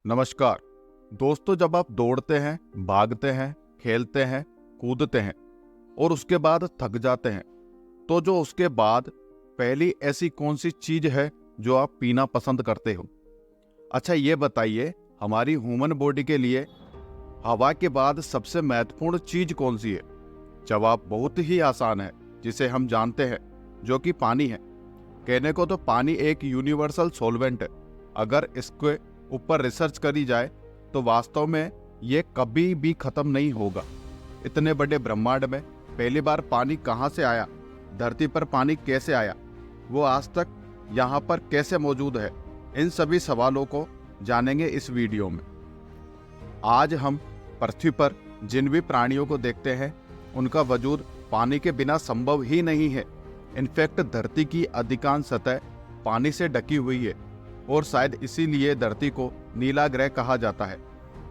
नमस्कार दोस्तों। जब आप दौड़ते हैं, भागते हैं, खेलते हैं, कूदते हैं और उसके बाद थक जाते हैं, तो जो उसके बाद पहली ऐसी कौन सी चीज है जो आप पीना पसंद करते हो? अच्छा ये बताइए, हमारी ह्यूमन बॉडी के लिए हवा के बाद सबसे महत्वपूर्ण चीज कौन सी है? जवाब बहुत ही आसान है, जिसे हम जानते हैं, जो कि पानी है। कहने को तो पानी एक यूनिवर्सल सॉल्वेंट है। अगर इसके ऊपर रिसर्च करी जाए तो वास्तव में ये कभी भी खत्म नहीं होगा। इतने बड़े ब्रह्मांड में पहली बार पानी कहाँ से आया, धरती पर पानी कैसे आया, वो आज तक यहाँ पर कैसे मौजूद है, इन सभी सवालों को जानेंगे इस वीडियो में। आज हम पृथ्वी पर जिन भी प्राणियों को देखते हैं, उनका वजूद पानी के बिना संभव ही नहीं है। इनफैक्ट धरती की अधिकांश सतह पानी से ढकी हुई है और शायद इसीलिए धरती को नीला ग्रह कहा जाता है।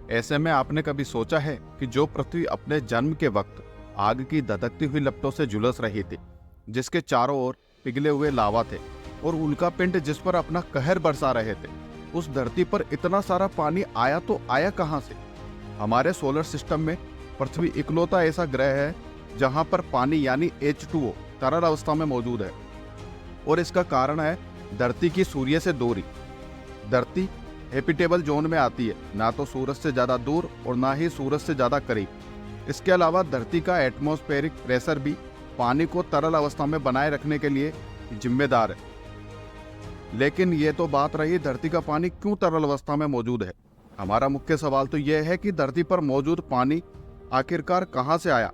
ऐसे में आपने कभी सोचा है कि जो पृथ्वी अपने जन्म के वक्त आग की धधकती हुई लपटों से झुलस रही थी, जिसके चारों ओर पिघले हुए लावा थे और उल्का पिंड जिस पर अपना कहर बरसा रहे थे, उस धरती पर इतना सारा पानी आया तो आया कहां से? हमारे सोलर सिस्टम में पृथ्वी इकलौता ऐसा ग्रह है जहां पर पानी यानी H2O तरल अवस्था में मौजूद है और इसका कारण है धरती की सूर्य से दूरी। धरती हैबिटेबल जोन में आती है, ना तो सूरज से ज़्यादा दूर और ना ही सूरज से ज़्यादा करीब। इसके अलावा धरती का एटमॉस्फेरिक प्रेशर भी पानी को तरल अवस्था में बनाए रखने के लिए जिम्मेदार है। लेकिन ये तो बात रही धरती का पानी क्यों तरल अवस्था में मौजूद है। हमारा मुख्य सवाल तो यह है कि धरती पर मौजूद पानी आखिरकार कहाँ से आया।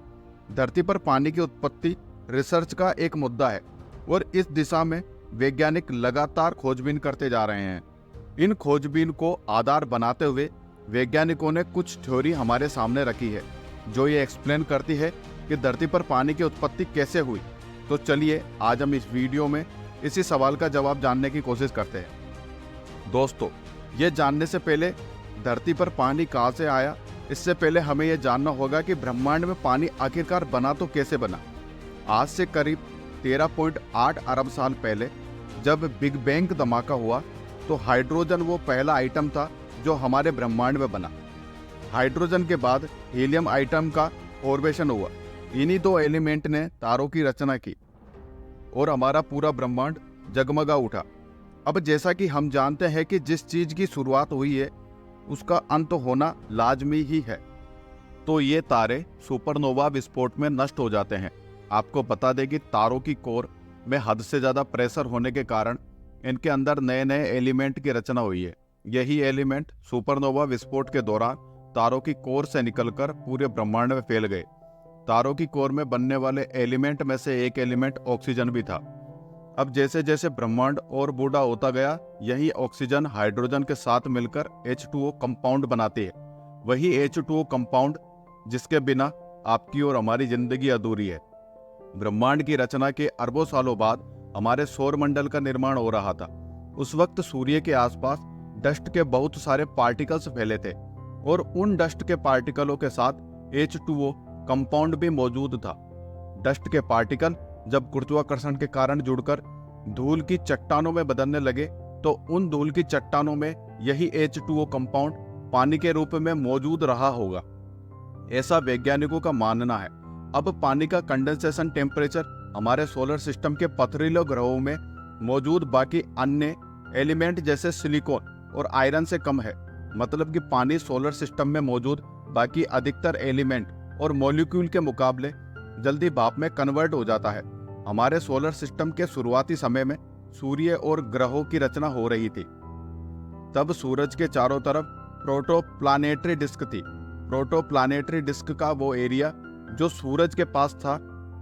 धरती पर पानी की उत्पत्ति रिसर्च का एक मुद्दा है और इस दिशा में वैज्ञानिक लगातार खोजबीन करते जा रहे हैं। इन खोजबीन को आधार बनाते हुए वैज्ञानिकों ने कुछ थ्योरी हमारे सामने रखी है, जो ये एक्सप्लेन करती है कि धरती पर पानी की उत्पत्ति कैसे हुई। तो चलिए आज हम इस वीडियो में इसी सवाल का जवाब जानने की कोशिश करते हैं। दोस्तों, ये जानने से पहले धरती पर पानी कहाँ से आया, इससे पहले हमें यह जानना होगा कि ब्रह्मांड में पानी आखिरकार बना तो कैसे बना। आज से करीब 13.8 अरब साल पहले जब बिग बैंग धमाका हुआ तो हाइड्रोजन वो पहला आइटम था जो हमारे ब्रह्मांड में बना। हाइड्रोजन के बाद हीलियम आइटम का फॉर्मेशन हुआ। इन्हीं दो एलिमेंट ने तारों की रचना की और हमारा पूरा ब्रह्मांड जगमगा उठा। अब जैसा कि हम जानते हैं कि जिस चीज की शुरुआत हुई है उसका अंत होना लाजमी ही है, तो ये तारे सुपरनोवा विस्फोट में नष्ट हो जाते हैं। आपको बता दें कि तारों की कोर में हद से ज़्यादा प्रेशर होने के कारण इनके अंदर नए नए एलिमेंट की रचना हुई है। यही एलिमेंट सुपरनोवा विस्फोट के दौरान तारों की कोर से निकलकर पूरे ब्रह्मांड में फैल गए। तारों की कोर में बनने वाले एलिमेंट में से एक एलिमेंट ऑक्सीजन भी था। अब जैसे जैसे ब्रह्मांड और बूढ़ा होता गया, यही ऑक्सीजन हाइड्रोजन के साथ मिलकर H2O कंपाउंड बनाती है। वही H2O कंपाउंड जिसके बिना आपकी और हमारी जिंदगी अधूरी है। ब्रह्मांड की रचना के अरबों सालों बाद हमारे सौर मंडल का निर्माण हो रहा था। उस वक्त सूर्य के आसपास डस्ट के बहुत सारे पार्टिकल्स फैले थे और उन डस्ट के पार्टिकलों के साथ H2O कंपाउंड भी मौजूद था। डस्ट के पार्टिकल जब गुरुत्वाकर्षण के कारण जुड़कर धूल की चट्टानों में बदलने लगे तो उन धूल की चट्टानों में यही H2O कंपाउंड पानी के रूप में मौजूद रहा होगा, ऐसा वैज्ञानिकों का मानना है। अब पानी का कंडेंसेशन टेम्परेचर हमारे सोलर सिस्टम के पथरीले ग्रहों में मौजूद बाकी अन्य एलिमेंट जैसे सिलिकॉन और आयरन से कम है। मतलब कि पानी सोलर सिस्टम में मौजूद बाकी अधिकतर एलिमेंट और मॉलिक्यूल के मुकाबले जल्दी भाप में कन्वर्ट हो जाता है। हमारे सोलर सिस्टम के शुरुआती समय में सूर्य और ग्रहों की रचना हो रही थी। तब सूरज के चारों तरफ प्रोटोप्लानेटरी डिस्क थी। प्रोटोप्लानेटरी डिस्क का वो एरिया जो सूरज के पास था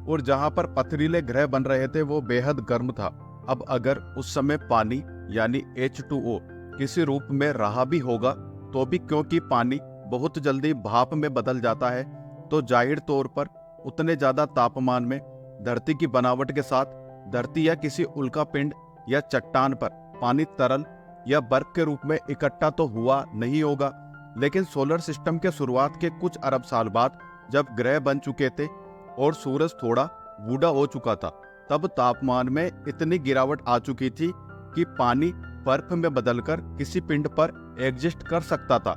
और जहां पर पथरीले ग्रह बन रहे थे वो बेहद गर्म था। अब अगर उस समय पानी यानी H2O किसी रूप में रहा भी होगा तो भी क्योंकि पानी बहुत जल्दी भाप में बदल जाता है, तो जाहिर तौर पर उतने ज्यादा तापमान में धरती की बनावट के साथ धरती या किसी उल्का पिंड या चट्टान पर पानी तरल या बर्फ के रूप में इकट्ठा तो हुआ नहीं होगा। लेकिन सोलर सिस्टम के शुरुआत के कुछ अरब साल बाद जब ग्रह बन चुके थे और सूरज थोड़ा बूढ़ा हो चुका था, तब तापमान में इतनी गिरावट आ चुकी थी कि पानी बर्फ में बदलकर किसी पिंड पर एग्जिस्ट कर सकता था।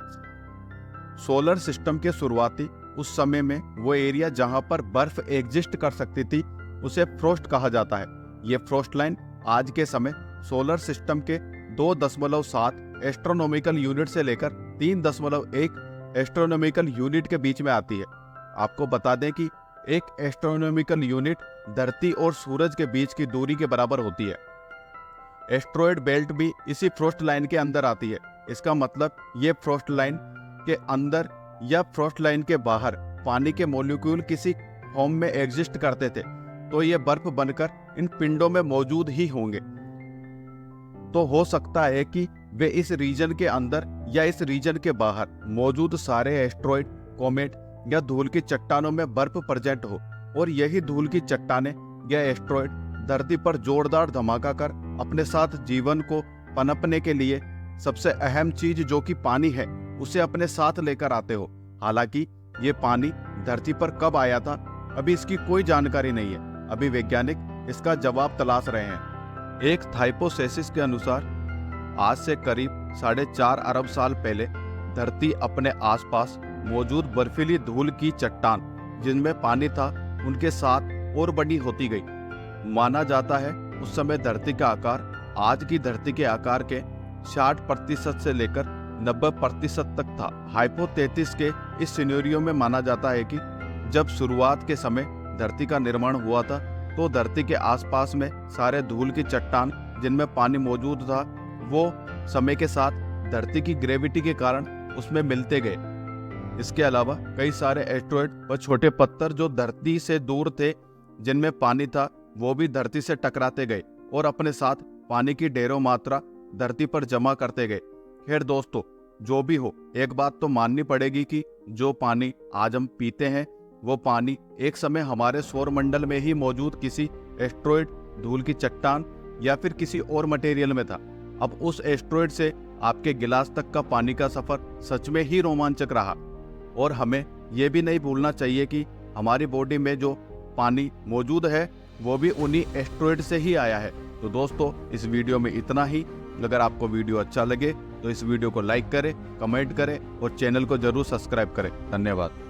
सोलर सिस्टम के शुरुआती उस समय में वो एरिया जहां पर बर्फ एग्जिस्ट कर सकती थी उसे फ्रोस्ट कहा जाता है। ये फ्रोस्ट लाइन आज के समय सोलर सिस्टम के 2.7 एस्ट्रोनॉमिकल यूनिट से लेकर 3.1 एस्ट्रोनॉमिकल यूनिट के बीच में आती है। आपको बता दें कि एक एस्ट्रोनॉमिकल यूनिट धरती और सूरज के बीच की दूरी के बराबर होती है। एस्ट्रॉयड बेल्ट भी इसी फ्रोस्ट लाइन के अंदर आती है। इसका मतलब ये फ्रोस्ट लाइन के अंदर या फ्रोस्ट लाइन के बाहर पानी के मॉलिक्यूल किसी फॉर्म में एग्जिस्ट करते थे तो ये बर्फ बनकर इन पिंडों में मौजूद ही होंगे। तो हो सकता है कि वे इस रीजन के अंदर या इस रीजन के बाहर मौजूद सारे एस्ट्रॉयड, कॉमेट या धूल की चट्टानों में बर्फ प्रेजेंट हो और यही धूल की चट्टानें या एस्ट्रॉयड धरती पर जोरदार धमाका कर अपने साथ जीवन को पनपने के लिए सबसे अहम चीज जो कि पानी है उसे अपने साथ लेकर आते हो। हालांकि ये पानी धरती पर कब आया था अभी इसकी कोई जानकारी नहीं है। अभी वैज्ञानिक इसका जवाब तलाश रहे हैं। एक हाइपोथेसिस के अनुसार आज से करीब 4.5 अरब साल पहले धरती अपने आसपास मौजूद बर्फीली धूल की चट्टान जिनमें पानी था उनके साथ और बड़ी होती गई। माना जाता है उस समय धरती का आकार आज की धरती के आकार के 60% से लेकर 90% तक था। हाइपोथेसिस के इस सिनेरियो में माना जाता है कि जब शुरुआत के समय धरती का निर्माण हुआ था तो धरती के आसपास में सारे धूल की चट्टान जिनमें पानी मौजूद था वो समय के साथ धरती की ग्रेविटी के कारण उसमें मिलते गए। इसके अलावा कई सारे एस्ट्रॉयड व छोटे पत्थर जो धरती से दूर थे जिनमें पानी था वो भी धरती से टकराते गए और अपने साथ पानी की ढेरों मात्रा धरती पर जमा करते गए। खैर दोस्तों, जो भी हो, एक बात तो माननी पड़ेगी कि जो पानी आज हम पीते हैं वो पानी एक समय हमारे सौरमंडल में ही मौजूद किसी एस्ट्रॉयड, धूल की चट्टान या फिर किसी और मटेरियल में था। अब उस एस्ट्रॉयड से आपके गिलास तक का पानी का सफर सच में ही रोमांचक रहा। और हमें यह भी नहीं भूलना चाहिए कि हमारी बॉडी में जो पानी मौजूद है वो भी उन्हीं एस्ट्रॉयड से ही आया है। तो दोस्तों, इस वीडियो में इतना ही। अगर आपको वीडियो अच्छा लगे तो इस वीडियो को लाइक करें, कमेंट करें और चैनल को जरूर सब्सक्राइब करें। धन्यवाद।